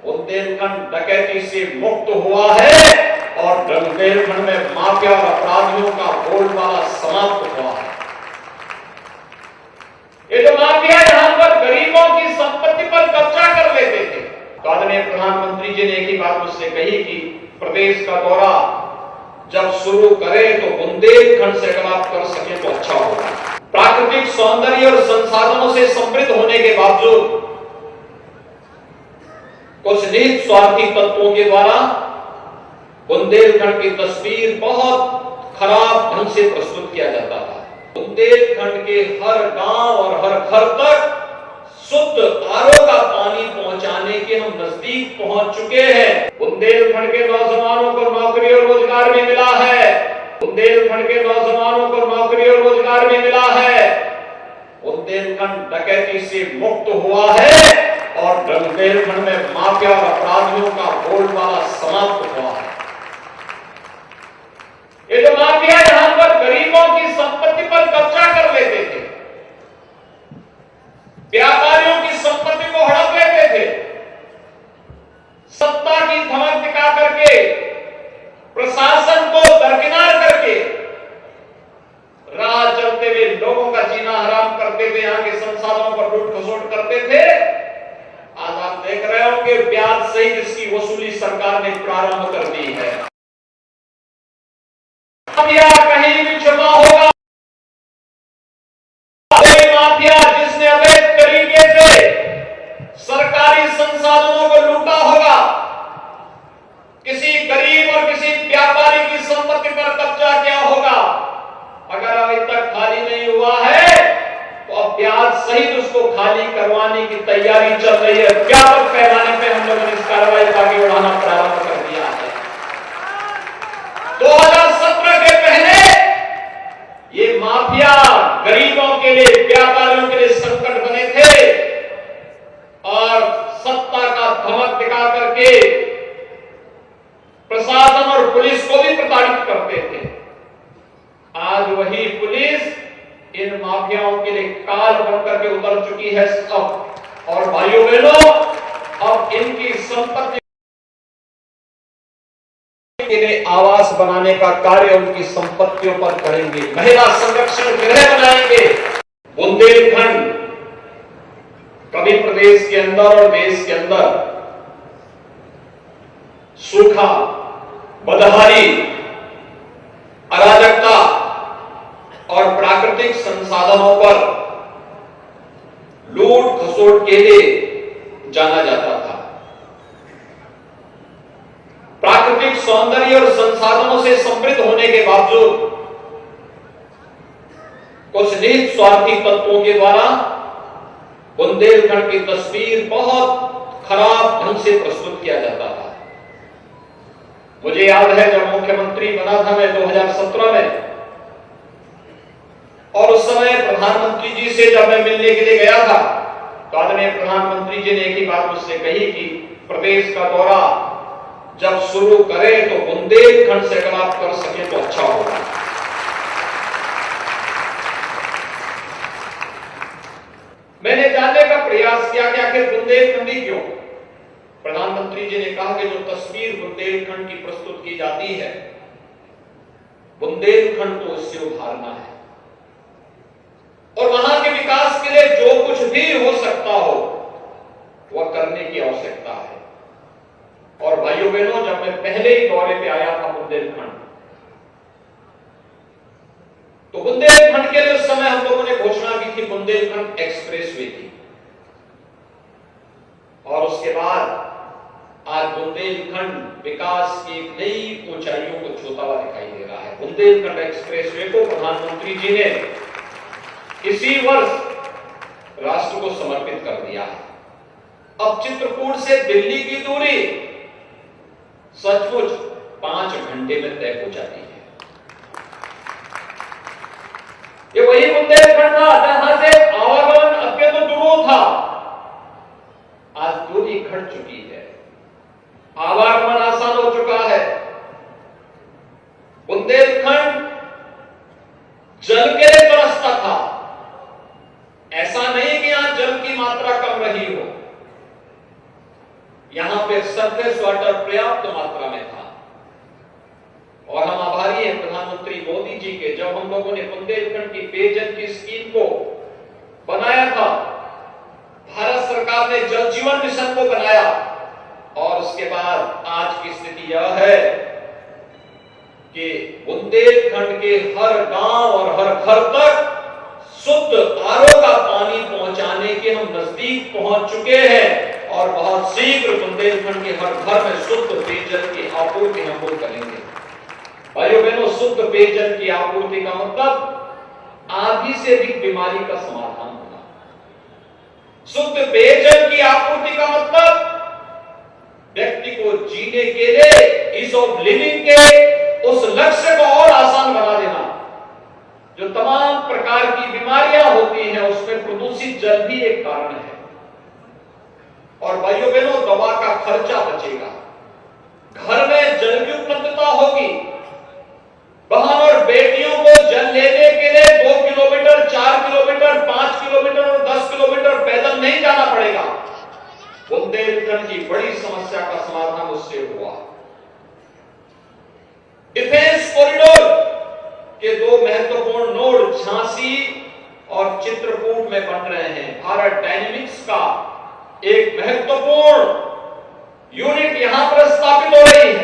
बुंदेलखंड डकैती से मुक्त हुआ है और बुंदेलखंड में माफिया और अपराधियों का बोलबाला समाप्त हुआ है। ये जो माफिया यहां पर गरीबों की संपत्ति पर कब्जा कर लेते थे, तो आदरणीय प्रधानमंत्री जी ने एक ही बात मुझसे कही कि प्रदेश का दौरा जब शुरू करें तो बुंदेलखंड से अगर आप कर सकें तो अच्छा होगा। प्राकृतिक सौंदर्य और संसाधनों से समृद्ध होने के बावजूद कुछ निहित स्वार्थी तत्वों के द्वारा बुंदेलखंड की तस्वीर बहुत खराब ढंग से प्रस्तुत किया जाता था। बुंदेलखंड के हर गांव और हर घर तक शुद्ध आरओ का पानी पहुंचाने के हम नजदीक पहुंच चुके हैं। बुंदेलखंड के नौजवानों को नौकरी और रोजगार भी मिला है। बुंदेलखंड के नौजवानों को नौकरी और रोजगार भी मिला है। बुंदेलखंड डकैती से मुक्त हुआ है और बुंदेलखंड में माफिया और अपराधियों का बोलबाला समाप्त हुआ है। ये जो माफिया यहां पर गरीबों की संपत्ति पर कब्जा कर लेते थे, व्यापारियों की संपत्ति को हड़प लेते थे, सत्ता की धमक दिखा करके प्रशासन को दरकिनार करके राह चलते हुए लोगों का जीना हराम करते थे, यहां के संसाधनों पर लूट खसोट करते थे। आज आप देख रहे हो कि ब्याज सहित इसकी वसूली सरकार ने प्रारंभ कर दी है। माफिया कहीं भी छुपा होगा, कोई माफिया जिसने अवैध तरीके से सरकारी संसाधनों को लूटा होगा, किसी गरीब और किसी व्यापारी की संपत्ति पर कब्जा किया होगा, अगर अभी तक खाली नहीं हुआ है तो अब ब्याज सहित उसको खाली करवाने की तैयारी चल रही है। व्यापक पैमाने पर हम लोगों ने इस कार्रवाई को आगे बढ़ाना प्रारंभ कर दिया है। 2017 के पहले ये माफिया गरीबों के लिए, व्यापारियों के लिए संकट बने थे और सत्ता का धमक दिखा करके प्रशासन और पुलिस को भी प्रताड़ित करते थे। आज वही पुलिस इन माफियाओं के लिए काल बनकर के उतर चुकी है अब, और भाइयों बहनों अब इनकी संपत्ति के लिए आवास बनाने का कार्य उनकी संपत्तियों पर करेंगे, महिला संरक्षण गृह बनाएंगे। बुंदेलखंड कभी प्रदेश के अंदर और देश के अंदर सूखा, बदहाली, अराजकता और प्राकृतिक संसाधनों पर लूट खसोट के लिए जाना जाता था। प्राकृतिक सौंदर्य और संसाधनों से समृद्ध होने के बावजूद कुछ निहित स्वार्थी तत्वों के द्वारा बुंदेलखंड की तस्वीर बहुत खराब ढंग से प्रस्तुत किया जाता था। मुझे याद है जब मुख्यमंत्री बना था मैं 2017 में, और उस समय प्रधानमंत्री जी से जब मैं मिलने के लिए गया था तो आदरणीय प्रधानमंत्री जी ने एक ही बात मुझसे कही कि प्रदेश का दौरा जब शुरू करें तो बुंदेलखंड से अगर आप कर सकें तो अच्छा होगा। मैंने जानने का प्रयास किया कि आखिर बुंदेलखंडी क्यों। प्रधानमंत्री जी ने कहा कि जो तस्वीर बुंदेलखंड की प्रस्तुत की जाती है, बुंदेलखंड को इससे उभारना है और वहां के विकास के लिए जो कुछ भी हो सकता हो वह करने की आवश्यकता है। और भाइयों बहनों, जब मैं पहले ही दौरे पे आया था बुंदेलखंड, तो बुंदेलखंड के लिए उस समय हम लोगों ने घोषणा की थी बुंदेलखंड एक्सप्रेसवे की, और उसके बाद आज बुंदेलखंड विकास की नई ऊंचाइयों को छूता हुआ दिखाई दे रहा है। बुंदेलखंड एक्सप्रेसवे को प्रधानमंत्री जी ने इसी वर्ष राष्ट्र को समर्पित कर दिया है। अब चित्रकूट से दिल्ली की दूरी सचमुच 5 घंटे में तय हो जाती है। ये वही बुंदेलखंड था जहां से आवागमन अत्यंत दुरूह था, आज दूरी घट चुकी है, आवागमन आसान हो चुका है। बुंदेलखंड जल के लिए तरसता था, ऐसा नहीं कि यहां जल की मात्रा कम रही हो। यहां पे सरफेस वाटर पर्याप्त मात्रा में था और हम आभारी हैं प्रधानमंत्री मोदी जी के। जब हम लोगों ने बुंदेलखंड की पेयजल की स्कीम को बनाया था, भारत सरकार ने जल जीवन मिशन को बनाया और उसके बाद आज की स्थिति यह है कि बुंदेलखंड के हर गांव और हर घर तक शुद्ध आरओ का पानी पहुंचाने के हम नजदीक पहुंच चुके हैं और बहुत शीघ्र बुंदेलखंड के हर घर में शुद्ध पेयजल की आपूर्ति हम लोग करेंगे। भाइयों बहनों, शुद्ध पेयजल की आपूर्ति का मतलब आधी से अधिक बीमारी का समाधान होना। शुद्ध पेयजल की आपूर्ति का मतलब व्यक्ति को जीने के लिए ईज ऑफ लिविंग के उस लक्ष्य को और आसान बना देना। जो तमाम प्रकार की बीमारियां होती हैं उसमें प्रदूषित जल भी एक कारण है। और भाइयों बहनों, दवा का खर्चा बचेगा, घर में जल की उपलब्धता होगी, बहन और बेटियों को जल लेने के लिए 2 किलोमीटर, 4 किलोमीटर, 5 किलोमीटर और 10 किलोमीटर पैदल नहीं जाना पड़ेगा। बुंदेलखंड की बड़ी समस्या का समाधान उससे हुआ। डिफेंस कॉरिडोर के 2 महत्वपूर्ण नोड झांसी और चित्रकूट में बन रहे हैं। भारत डायनेमिक्स का एक महत्वपूर्ण यूनिट यहां पर स्थापित हो रही है।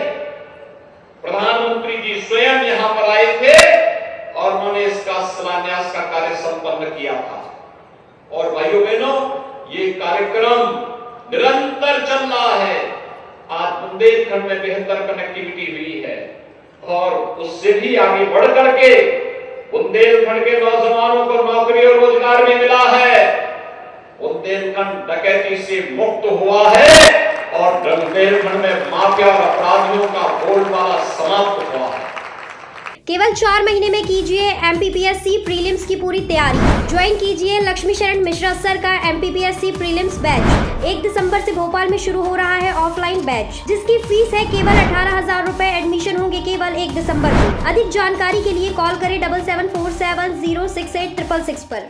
प्रधानमंत्री जी स्वयं यहां पर आए थे और उन्होंने इसका शिलान्यास का कार्य संपन्न किया था। और भाइयों बहनों, ये कार्यक्रम निरंतर चल रहा है। आज बुंदेलखंड में बेहतर कनेक्टिविटी हुई है और उससे भी आगे बढ़ करके बुंदेलखंड के नौजवानों को नौकरी और रोजगार भी मिला है। बुंदेलखंड डकैती से मुक्त हुआ है और बुंदेलखंड में माफिया और अपराधियों का बोलबाला समाप्त हुआ है। केवल 4 महीने में कीजिए MPPSC प्रीलिम्स की पूरी तैयारी। ज्वाइन कीजिए लक्ष्मी शरण मिश्रा सर का MPPSC प्रीलिम्स बैच। 1 दिसंबर से भोपाल में शुरू हो रहा है ऑफलाइन बैच, जिसकी फीस है केवल 18,000 रुपए। एडमिशन होंगे केवल 1 दिसंबर को। अधिक जानकारी के लिए कॉल करें 7747068666 पर।